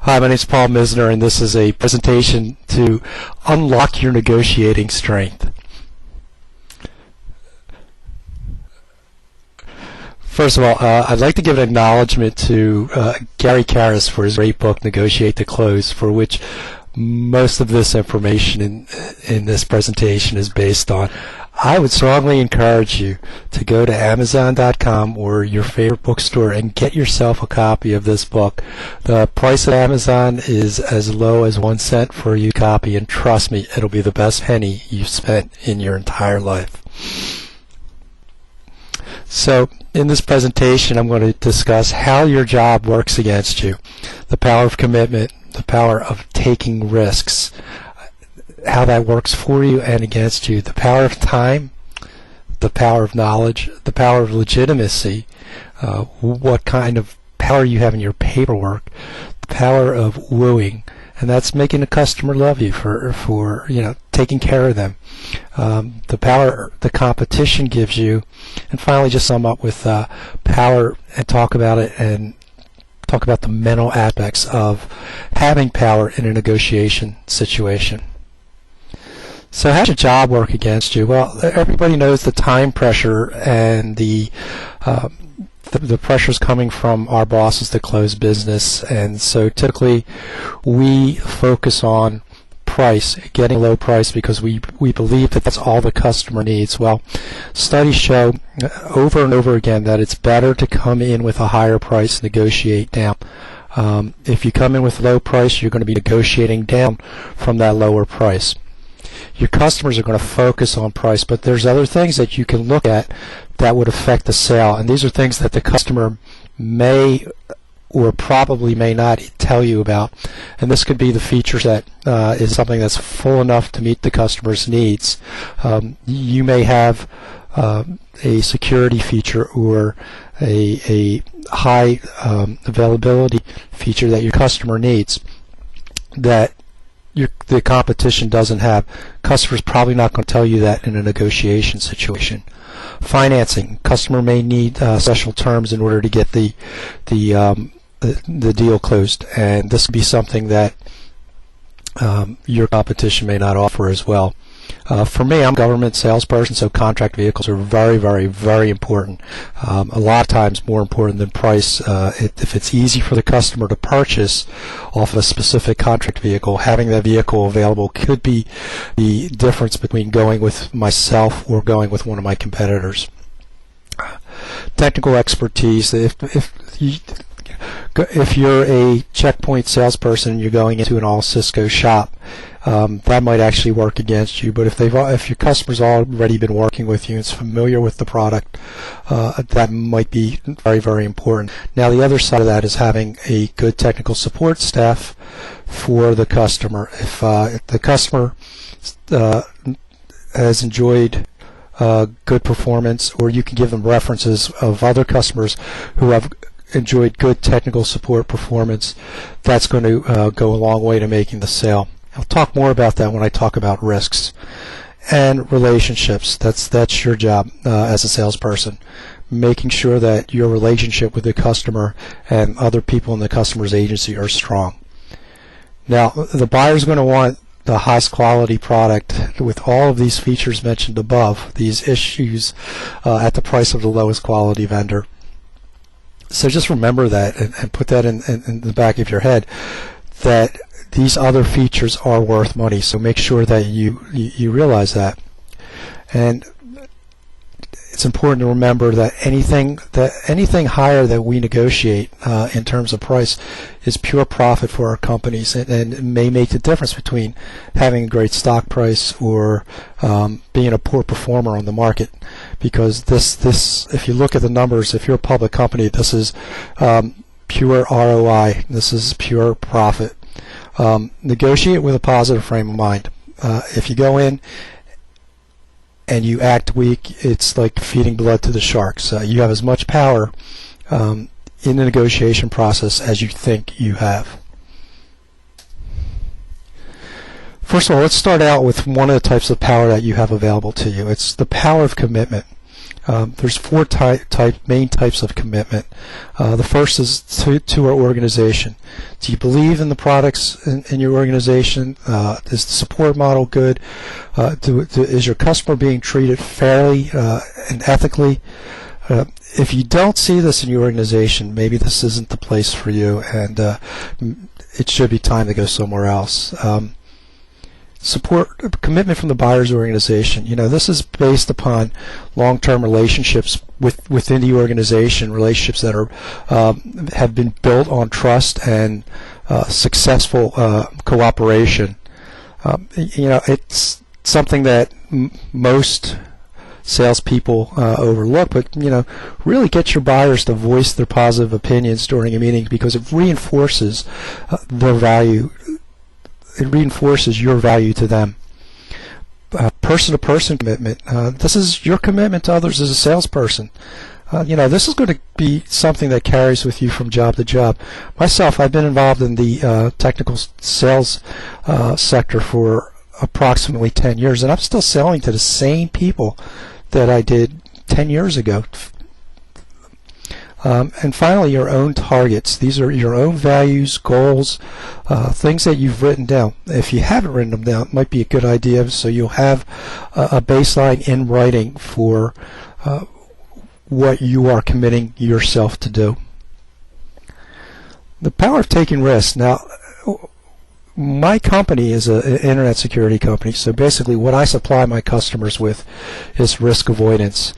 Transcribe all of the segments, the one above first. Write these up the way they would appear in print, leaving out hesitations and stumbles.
Hi, my name is Paul Misner, and this is a presentation to unlock your negotiating strength. First of all, I'd like to give an acknowledgement to Gary Karrass for his great book, Negotiate to Close, for which most of this information in this presentation is based on. I would strongly encourage you to go to Amazon.com or your favorite bookstore and get yourself a copy of this book. The price at Amazon is as low as 1 cent for a copy, and trust me, it'll be the best penny you've spent in your entire life. So in this presentation, I'm going to discuss how your job works against you, the power of commitment, the power of taking risks, how that works for you and against you, the power of time, the power of knowledge, the power of legitimacy, what kind of power you have in your paperwork, the power of wooing, and that's making a customer love you for taking care of them, the power the competition gives you, and finally just sum up with power and talk about it and talk about the mental aspects of having power in a negotiation situation. So how does your job work against you? Well, everybody knows the time pressure and the pressures coming from our bosses to close business, and so typically we focus on price, getting low price, because we believe that that's all the customer needs. Well, studies show over and over again that it's better to come in with a higher price, negotiate down. If you come in with low price, you're going to be negotiating down from that lower price. Your customers are going to focus on price, but there's other things that you can look at that would affect the sale, and these are things that the customer may or probably may not tell you about, and this could be the feature set is something that's full enough to meet the customer's needs. You may have a security feature or a high availability feature that your customer needs that the competition doesn't have. Customer's probably not going to tell you that in a negotiation situation. Financing. Customer may need special terms in order to get the deal closed, and this would be something that your competition may not offer as well. For me, I'm a government salesperson, so contract vehicles are very, very, very important. A lot of times more important than price. If it's easy for the customer to purchase off of a specific contract vehicle, having that vehicle available could be the difference between going with myself or going with one of my competitors. Technical expertise. If you're a checkpoint salesperson and you're going into an all Cisco shop, that might actually work against you. But if your customer's already been working with you and is familiar with the product, that might be very, very important. Now, the other side of that is having a good technical support staff for the customer. If the customer has enjoyed good performance, or you can give them references of other customers who have enjoyed good technical support performance, that's going to go a long way to making the sale. I'll talk more about that when I talk about risks. And relationships. That's your job as a salesperson, making sure that your relationship with the customer and other people in the customer's agency are strong. Now, the buyer's going to want the highest quality product with all of these features mentioned above, these issues at the price of the lowest quality vendor. So just remember that and put that in the back of your head, that these other features are worth money. So make sure that you realize that. And it's important to remember that anything higher that we negotiate in terms of price is pure profit for our companies, and it may make the difference between having a great stock price or being a poor performer on the market. Because this, if you look at the numbers, if you're a public company, this is pure ROI. This is pure profit. Negotiate with a positive frame of mind. If you go in and you act weak, it's like feeding blood to the sharks. You have as much power in the negotiation process as you think you have. First of all, let's start out with one of the types of power that you have available to you. It's the power of commitment. There's four main types of commitment. The first is to our organization. Do you believe in the products in your organization? Is the support model good? Is your customer being treated fairly and ethically? If you don't see this in your organization, maybe this isn't the place for you, and it should be time to go somewhere else. Support commitment from the buyer's organization. This is based upon long-term relationships within the organization, relationships that are have been built on trust and successful cooperation. It's something that most salespeople overlook, but really get your buyers to voice their positive opinions during a meeting, because it reinforces their value. It reinforces your value to them. Person-to-person commitment. This is your commitment to others as a salesperson. This is going to be something that carries with you from job to job. Myself, I've been involved in the technical sales sector for approximately 10 years, and I'm still selling to the same people that I did 10 years ago. And finally, your own targets. These are your own values, goals, things that you've written down. If you haven't written them down, it might be a good idea, so you'll have a baseline in writing for what you are committing yourself to do. The power of taking risks. Now, my company is an internet security company, so basically what I supply my customers with is risk avoidance.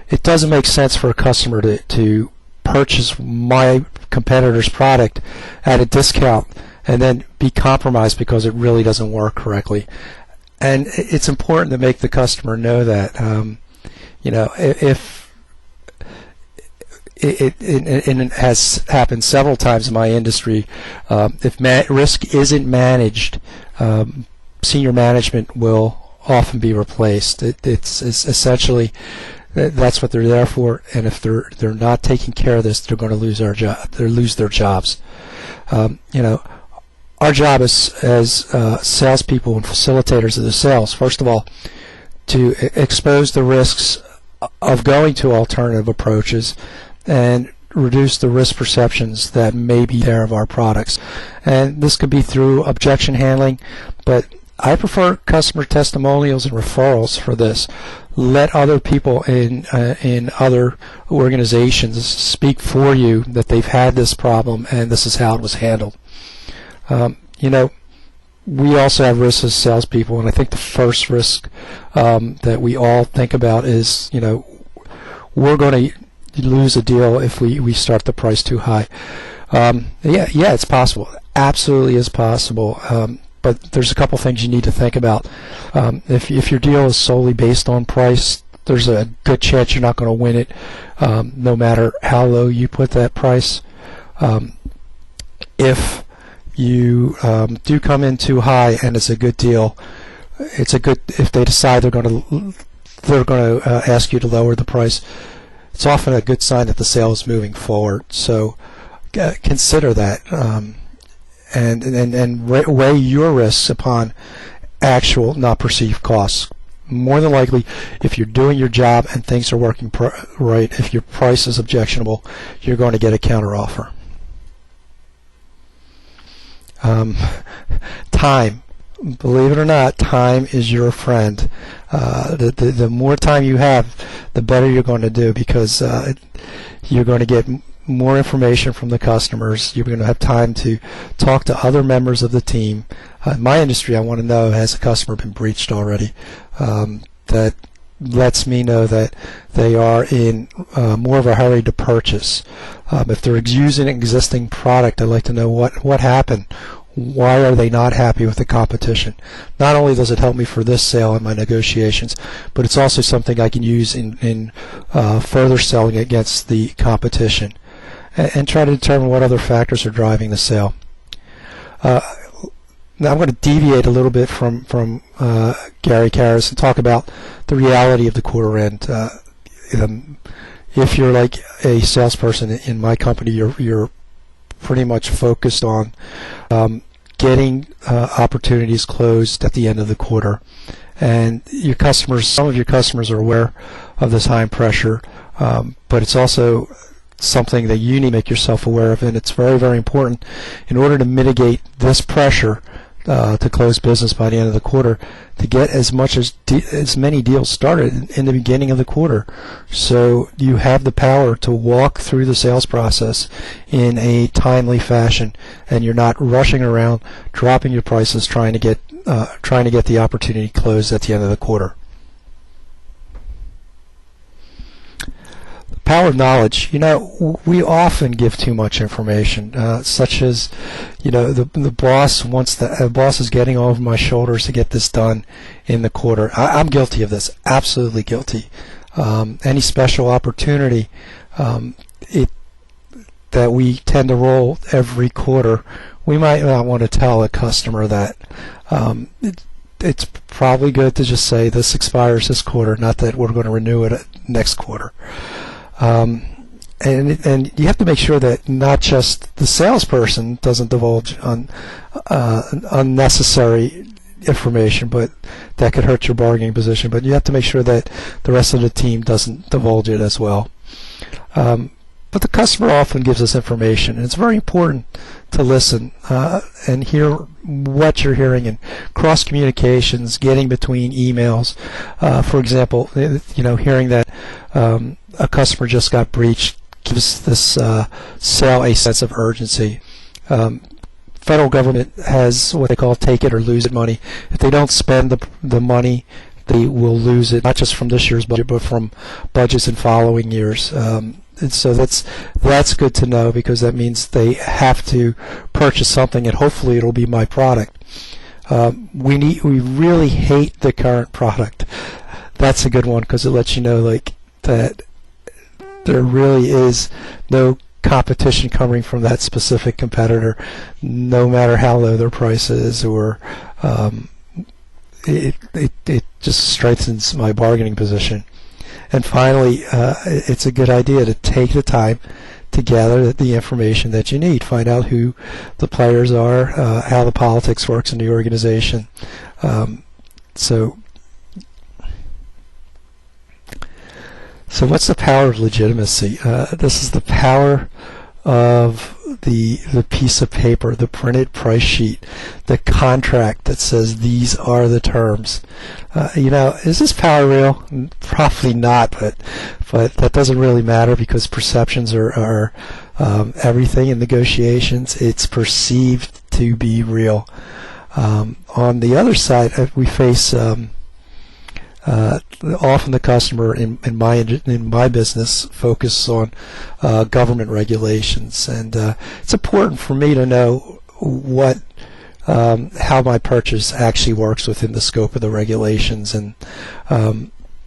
It doesn't make sense for a customer to purchase my competitor's product at a discount and then be compromised because it really doesn't work correctly. And it's important to make the customer know that, if it has happened several times in my industry, if risk isn't managed, senior management will often be replaced. It's essentially that's what they're there for, and if they're not taking care of this, they're going to lose their jobs. Our job as salespeople and facilitators of the sales, first of all, to expose the risks of going to alternative approaches and reduce the risk perceptions that may be there of our products. And this could be through objection handling, but I prefer customer testimonials and referrals for this. Let other people in other organizations speak for you that they've had this problem and this is how it was handled. We also have risks as salespeople, and I think the first risk that we all think about is, we're going to lose a deal if we start the price too high. Yeah, it's possible. Absolutely is possible. But there's a couple things you need to think about. If your deal is solely based on price, there's a good chance you're not going to win it, no matter how low you put that price. If you do come in too high and it's a good deal, if they decide they're going to ask you to lower the price, it's often a good sign that the sale is moving forward. So consider that. And weigh your risks upon actual, not perceived costs. More than likely, if you're doing your job and things are working right, if your price is objectionable, you're going to get a counteroffer. Time. Believe it or not, time is your friend. The more time you have, the better you're going to do, because you're going to get more information from the customers. You're going to have time to talk to other members of the team. In my industry, I want to know, has a customer been breached already? That lets me know that they are in more of a hurry to purchase. If they're using an existing product, I'd like to know what happened. Why are they not happy with the competition? Not only does it help me for this sale and my negotiations, but it's also something I can use in further selling against the competition, and try to determine what other factors are driving the sale. Now I'm going to deviate a little bit from Gary Karrass and talk about the reality of the quarter end. If you're like a salesperson in my company, you're pretty much focused on getting opportunities closed at the end of the quarter, and your customers, some of your customers are aware of this high pressure, but it's also something that you need to make yourself aware of, and it's very, very important in order to mitigate this pressure to close business by the end of the quarter, to get as many deals started in the beginning of the quarter, so you have the power to walk through the sales process in a timely fashion, and you're not rushing around dropping your prices trying to get the opportunity closed at the end of the quarter. Power of knowledge. We often give too much information, such as, the boss boss is getting over my shoulders to get this done in the quarter. I'm guilty of this, absolutely guilty. Any special opportunity that we tend to roll every quarter, we might not want to tell a customer that. It's probably good to just say this expires this quarter, not that we're going to renew it next quarter. And you have to make sure that not just the salesperson doesn't divulge on unnecessary information, but that could hurt your bargaining position. But you have to make sure that the rest of the team doesn't divulge it as well. But the customer often gives us information, and it's very important to listen and hear what you're hearing, and cross communications, getting between emails. For example, hearing that a customer just got breached gives this sale a sense of urgency. Federal government has what they call take it or lose it money. If they don't spend the money, they will lose it, not just from this year's budget, but from budgets in following years. And so that's good to know, because that means they have to purchase something, and hopefully it'll be my product. We really hate the current product. That's a good one, because it lets you know that there really is no competition coming from that specific competitor, no matter how low their price is, or it just strengthens my bargaining position. And finally, it's a good idea to take the time to gather the information that you need. Find out who the players are, how the politics works in the organization. So what's the power of legitimacy? This is the power of the piece of paper, the printed price sheet, the contract that says these are the terms. Is this power real? Probably not, but that doesn't really matter, because perceptions are everything in negotiations. It's perceived to be real. On the other side, we face often the customer in my business focus on government regulations, and it's important for me to know how my purchase actually works within the scope of the regulations. And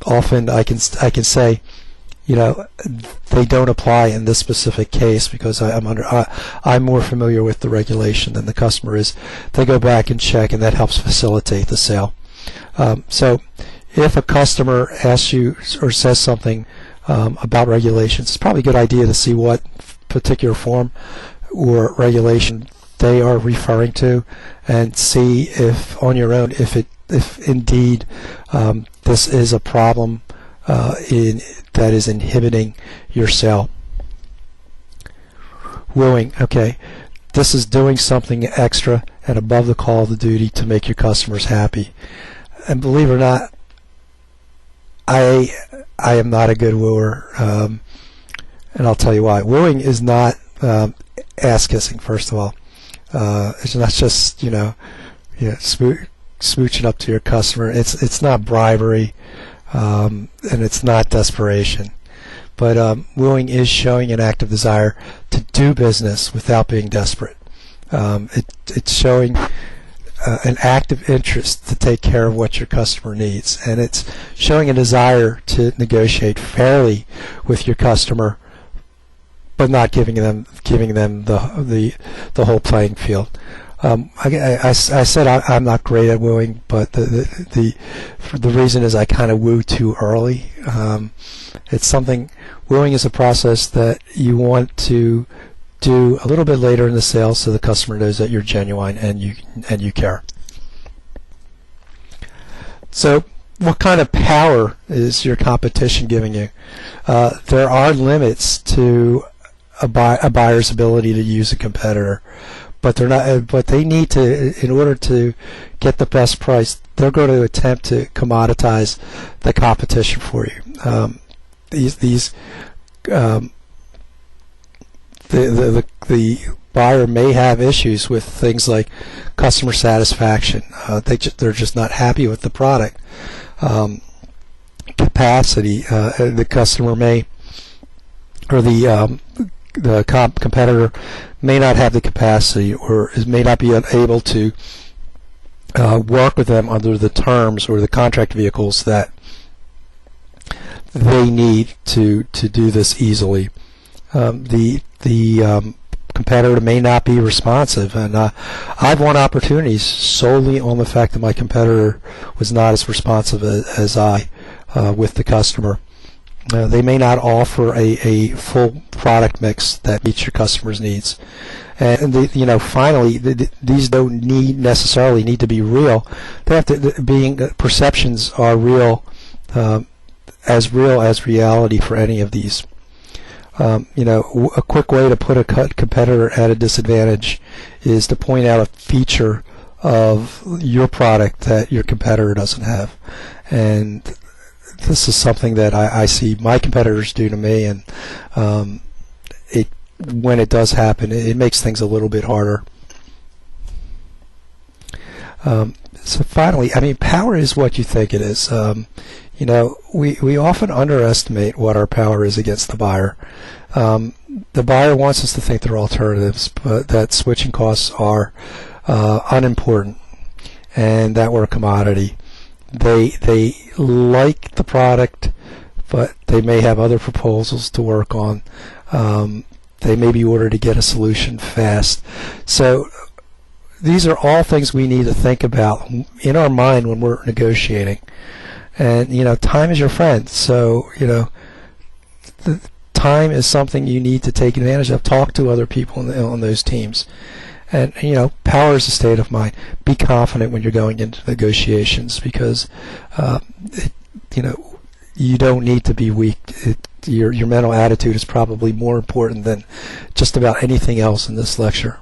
often I can say, they don't apply in this specific case, because I'm more familiar with the regulation than the customer is. They go back and check, and that helps facilitate the sale. So if a customer asks you or says something about regulations, it's probably a good idea to see what particular form or regulation they are referring to, and see if on your own if indeed this is a problem that is inhibiting your sale. Wooing. Okay, this is doing something extra and above the call of the duty to make your customers happy. And believe it or not, I am not a good wooer, and I'll tell you why. Wooing is not ass kissing. First of all, it's not just smooching up to your customer. It's not bribery, and it's not desperation. But wooing is showing an active desire to do business without being desperate. It's showing an active interest to take care of what your customer needs, and it's showing a desire to negotiate fairly with your customer, but not giving them the whole playing field. I said I'm not great at wooing, but the reason is I kind of woo too early. It's something. Wooing is a process that you want to do a little bit later in the sale, so the customer knows that you're genuine and you care. So what kind of power is your competition giving you? There are limits to a buyer's ability to use a competitor, but they're not. But they need to, in order to get the best price, they're going to attempt to commoditize the competition for you. The buyer may have issues with things like customer satisfaction. They're just not happy with the product. Capacity. The customer may, or the competitor may not have the capacity, or may not be able to work with them under the terms or the contract vehicles that they need to do this easily. The competitor may not be responsive, and I've won opportunities solely on the fact that my competitor was not as responsive as I with the customer. They may not offer a full product mix that meets your customer's needs, and finally, these don't necessarily need to be real. They have to perceptions are real as reality for any of these. A quick way to put a competitor at a disadvantage is to point out a feature of your product that your competitor doesn't have, and this is something that I see my competitors do to me, and when it does happen, it makes things a little bit harder. So finally, power is what you think it is. We often underestimate what our power is against the buyer. The buyer wants us to think there are alternatives, but that switching costs are unimportant and that we're a commodity. They like the product, but they may have other proposals to work on. They may be ordered to get a solution fast. So these are all things we need to think about in our mind when we're negotiating. And time is your friend. So the time is something you need to take advantage of. Talk to other people on those teams. And power is a state of mind. Be confident when you're going into negotiations, because you don't need to be weak. Your mental attitude is probably more important than just about anything else in this lecture.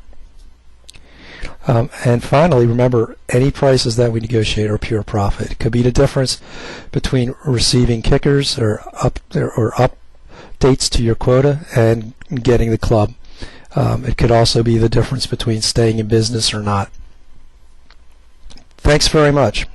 And finally, remember, any prices that we negotiate are pure profit. It could be the difference between receiving kickers or updates to your quota and getting the club. It could also be the difference between staying in business or not. Thanks very much.